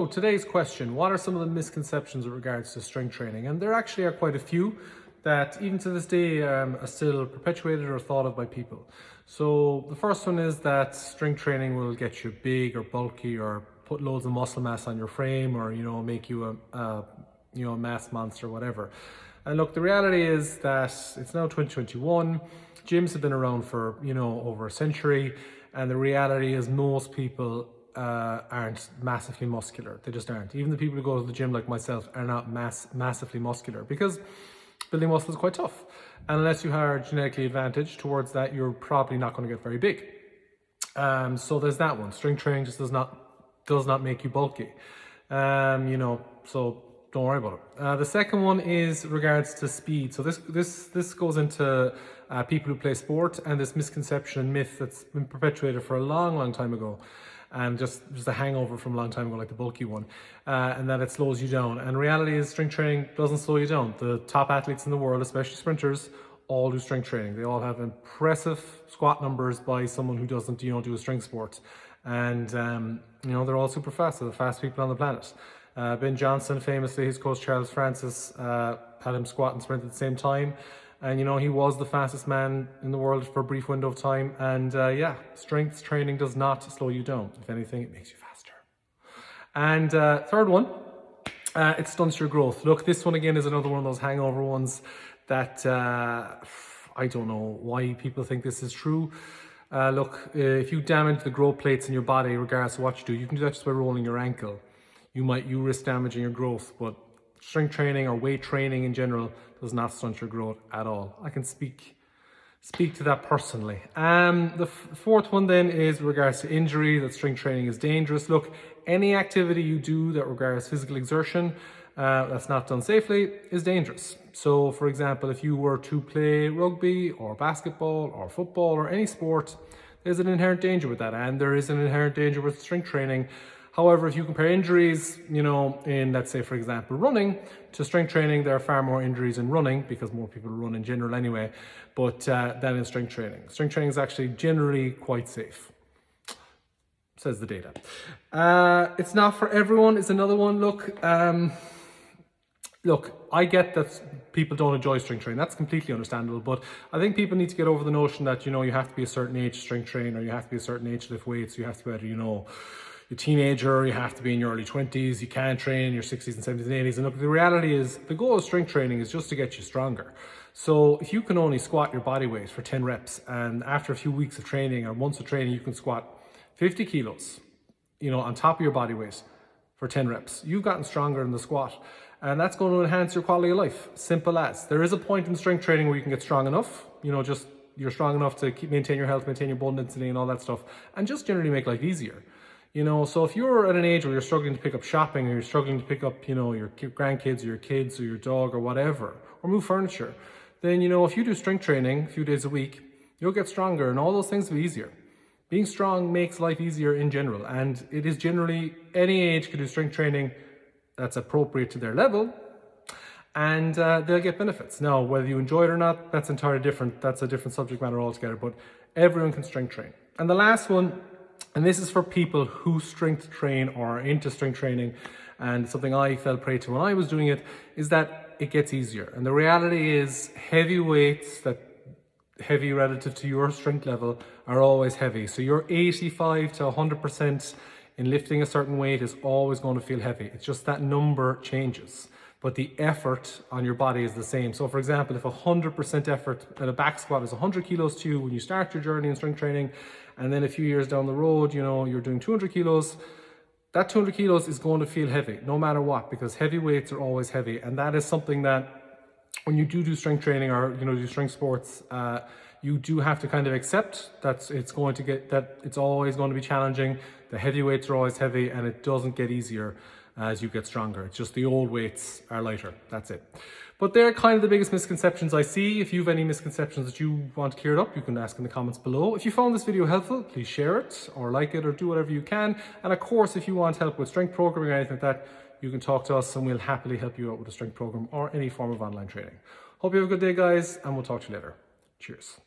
today's question, what are some of the misconceptions with regards to strength training? And there actually are quite a few that even to this day are still perpetuated or thought of by people. So the first one is that strength training will get you big or bulky or put loads of muscle mass on your frame, or make you a mass monster or whatever. And look, the reality is that it's now 2021. Gyms have been around for over a century, and the reality is most people aren't massively muscular. They just aren't. Even the people who go to the gym like myself are not massively muscular, because building muscle is quite tough. And unless you are genetically advantaged towards that, you're probably not going to get very big. So there's that one. Strength training just does not make you bulky. So don't worry about it. The second one is regards to speed. So this goes into people who play sport, and this misconception and myth that's been perpetuated for a long time ago, and just a hangover from a long time ago, like the bulky one, and that it slows you down. And reality is strength training doesn't slow you down. The top athletes in the world, especially sprinters, all do strength training. They all have impressive squat numbers by someone who doesn't do a strength sport. And they're all super fast. They're the fastest people on the planet. Ben Johnson, famously, his coach Charles Francis had him squat and sprint at the same time. And he was the fastest man in the world for a brief window of time. And strength training does not slow you down. If anything, it makes you faster. And third one, it stunts your growth. Look, this one again is another one of those hangover ones that I don't know why people think this is true. Look, if you damage the growth plates in your body, regardless of what you do, you can do that just by rolling your ankle. You risk damaging your growth, but strength training or weight training in general does not stunt your growth at all. I can speak to that personally. The fourth one then is regards to injury, that strength training is dangerous. Look, any activity you do that requires physical exertion that's not done safely is dangerous. So for example, if you were to play rugby or basketball or football or any sport, there's an inherent danger with that, and there is an inherent danger with strength training. However, if you compare injuries, in, let's say, for example, running to strength training, there are far more injuries in running, because more people run in general anyway, but than in strength training. Strength training is actually generally quite safe, says the data. It's not for everyone is another one. Look, I get that people don't enjoy strength training. That's completely understandable, but I think people need to get over the notion that, you have to be a certain age to strength train, or you have to be a certain age to lift weights, you have to be either, you're a teenager, you have to be in your early 20s, you can't train in your 60s and 70s and 80s. And look, the reality is the goal of strength training is just to get you stronger. So if you can only squat your body weight for 10 reps, and after a few weeks of training or months of training, you can squat 50 kilos, on top of your body weight for 10 reps, you've gotten stronger in the squat. And that's going to enhance your quality of life. Simple as. There is a point in strength training where you can get strong enough, you're strong enough to maintain your health, maintain your bone density and all that stuff, and just generally make life easier. So if you're at an age where you're struggling to pick up shopping, or you're struggling to pick up, your grandkids or your kids or your dog or whatever, or move furniture, then, if you do strength training a few days a week, you'll get stronger, and all those things will be easier. Being strong makes life easier in general, and it is generally, any age can do strength training that's appropriate to their level, and they'll get benefits. Now, whether you enjoy it or not, that's entirely different. That's a different subject matter altogether, but everyone can strength train. And the last one, and this is for people who strength train or are into strength training, and something I fell prey to when I was doing it, is that it gets easier. And the reality is heavy weights, that heavy relative to your strength level, are always heavy. So your 85 to 100% in lifting a certain weight is always going to feel heavy. It's just that number changes, but the effort on your body is the same. So for example, if 100% effort at a back squat is 100 kilos to you when you start your journey in strength training, and then a few years down the road, you're doing 200 kilos, that 200 kilos is going to feel heavy no matter what, because heavy weights are always heavy. And that is something that when you do strength training or, do strength sports, you do have to kind of accept that it's always going to be challenging. The heavy weights are always heavy, and it doesn't get easier as you get stronger. It's just the old weights are lighter. That's it. But they're kind of the biggest misconceptions I see. If you have any misconceptions that you want cleared up, you can ask in the comments below. If you found this video helpful, please share it or like it or do whatever you can. And of course, if you want help with strength programming or anything like that, you can talk to us and we'll happily help you out with a strength program or any form of online training. Hope you have a good day, guys, and we'll talk to you later. Cheers.